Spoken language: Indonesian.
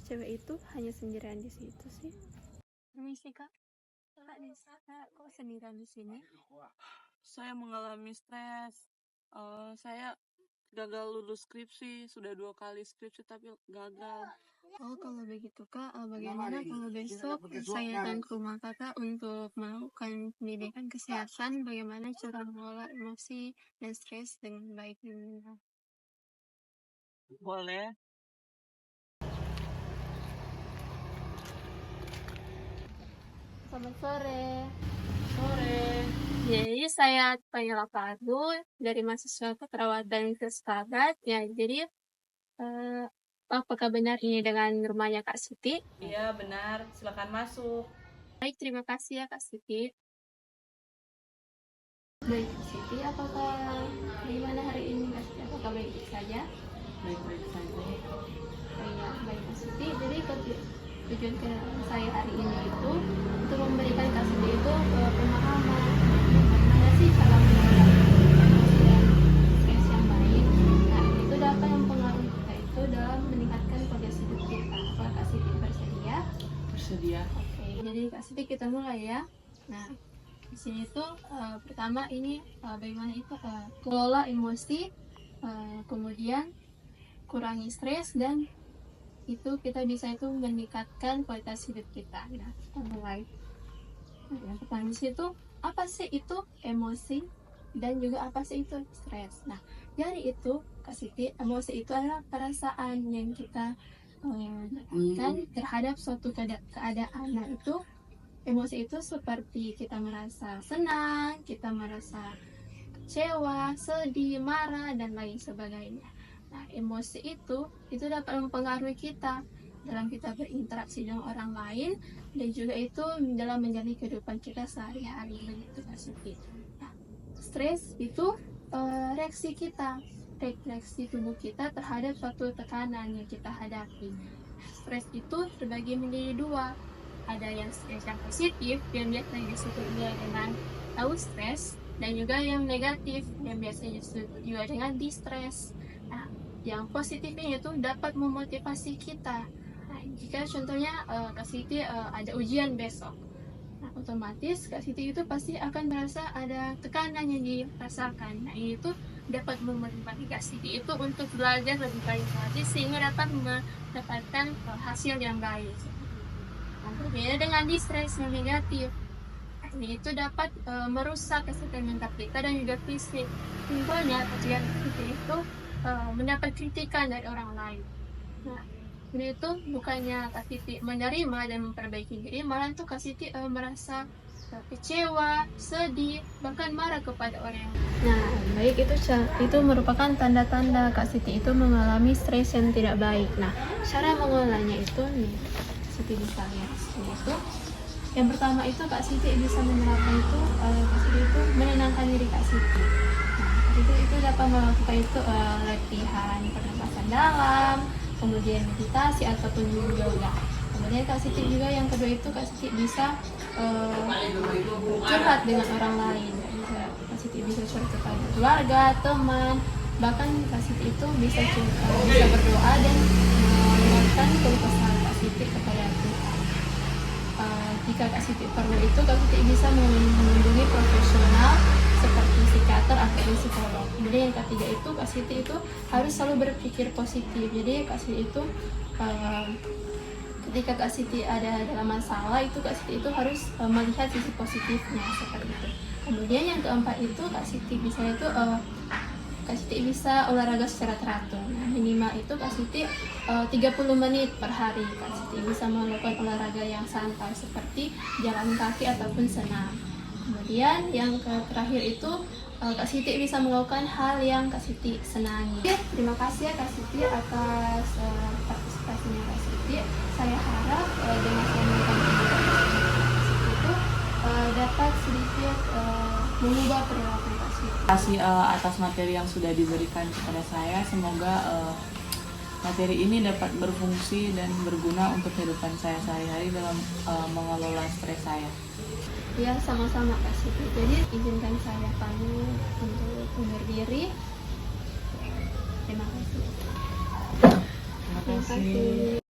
cewek itu hanya sendirian di situ sih. Permisi kak, kakak di sana kok sendirian di sini? Saya mengalami stres. Saya gagal lulus skripsi, sudah 2 kali skripsi tapi gagal. Oh kalau begitu kak, bagaimana kalau besok saya akan ke rumah kakak untuk melakukan pendidikan kesehatan, bagaimana cara mengelola emosi dan stres dengan baik dan benar. Boleh? Selamat sore. Sore. Jadi saya Tanya Lapadu dari mahasiswa keperawatan Filsafat. Ya, jadi apakah benar ini dengan rumahnya Kak Siti? Iya benar, silakan masuk. Baik, terima kasih ya Kak Siti. Baik Kak Siti, apakah gimana hari ini Kak Siti? Apakah baik saja? Baik-baik saja. Iya, baik Kak Siti. Jadi tujuan saya hari ini itu untuk memberikan Kak Siti itu pemahaman bagaimana sih cara mengelola emosi dan stres yang baik. Nah, itu dapat mempengaruhi kita itu dalam meningkatkan kualitas hidup kita. Apakah Kak Siti bersedia? Bersedia. Oke, jadi Kak Siti kita mulai ya. Nah, di sini tuh pertama ini bagaimana itu kelola emosi, kemudian kurangi stres, dan itu kita bisa itu meningkatkan kualitas hidup kita. Nah, kita mulai. Nah, yang pertama di situ apa sih itu emosi dan juga apa sih itu stres. Nah, dari itu Kak Siti, emosi itu adalah perasaan yang kita dapatkan terhadap suatu keadaan. Nah, itu emosi itu seperti kita merasa senang, kita merasa kecewa, sedih, marah, dan lain sebagainya. Nah, emosi itu dapat mempengaruhi kita dalam kita berinteraksi dengan orang lain dan juga itu dalam menjalani kehidupan kita sehari-hari, begitu Kak Siti. Nah, stres itu reaksi tubuh kita terhadap suatu tekanan yang kita hadapi. Stres itu terbagi menjadi dua. Ada yang stres yang positif yang biasanya disebut dengan eustress, dan juga yang negatif yang biasanya disebut juga dengan distress. Nah, yang positif ini itu dapat memotivasi kita. Nah, jika contohnya Kak Siti ada ujian besok, nah otomatis Kak Siti itu pasti akan merasa ada tekanan yang dirasakan. Nah, itu dapat memotivasi Kak Siti itu untuk belajar lebih baik lagi sehingga dapat mendapatkan hasil yang baik. Nah, berbeda dengan distress yang negatif, ini itu dapat merusak kesehatan mental kita dan juga fisik. Contohnya ketika kita itu mendapat kritikan dari orang lain. Nah, ini itu bukannya Kak Siti menerima dan memperbaiki diri, malah tuh Kak Siti merasa kecewa, sedih, bahkan marah kepada orang. Nah, baik itu merupakan tanda-tanda Kak Siti itu mengalami stres yang tidak baik. Nah, cara mengolahnya itu nih, Kak Siti bisa lihat itu. Yang pertama itu Kak Siti bisa menerapkan itu, Kak Siti itu menenangkan diri Kak Siti. Nah, itu dapat melakukan itu latihan pernapasan dalam, kemudian meditasi ataupun yoga. Kemudian Kak Siti juga yang kedua itu Kak Siti bisa curhat dengan orang lain. Kak Siti bisa curhat kepada keluarga, teman, bahkan Kak Siti itu bisa berdoa dan mengeluarkan keluh kesah Kak Siti kepada Tuhan. Jika Kak Siti perlu itu, Kak Siti bisa mengunjungi profesional seperti psikiater atau psikolog. Jadi yang ketiga itu Kak Siti itu harus selalu berpikir positif. Jadi Kak Siti itu ketika Kak Siti ada dalam masalah itu Kak Siti itu harus melihat sisi positifnya seperti itu. Kemudian yang keempat itu Kak Siti bisa olahraga secara teratur. Nah, minimal itu Kak Siti 30 menit per hari. Kak Siti bisa melakukan olahraga yang santai seperti jalan kaki ataupun senam. Kemudian yang terakhir itu Kak Siti bisa melakukan hal yang Kak Siti senangi. Terima kasih ya Kak Siti atas partisipasinya Kak Siti. Saya harap dengan saya memberikan Kak Siti itu dapat sedikit mengubah perilaku Kak Siti. Terima kasih atas materi yang sudah diberikan kepada saya. Semoga materi ini dapat berfungsi dan berguna untuk kehidupan saya sehari-hari dalam mengelola stres saya. Ya, sama-sama Kak Siti. Jadi izinkan saya pamit untuk undur diri. Terima kasih. Terima kasih.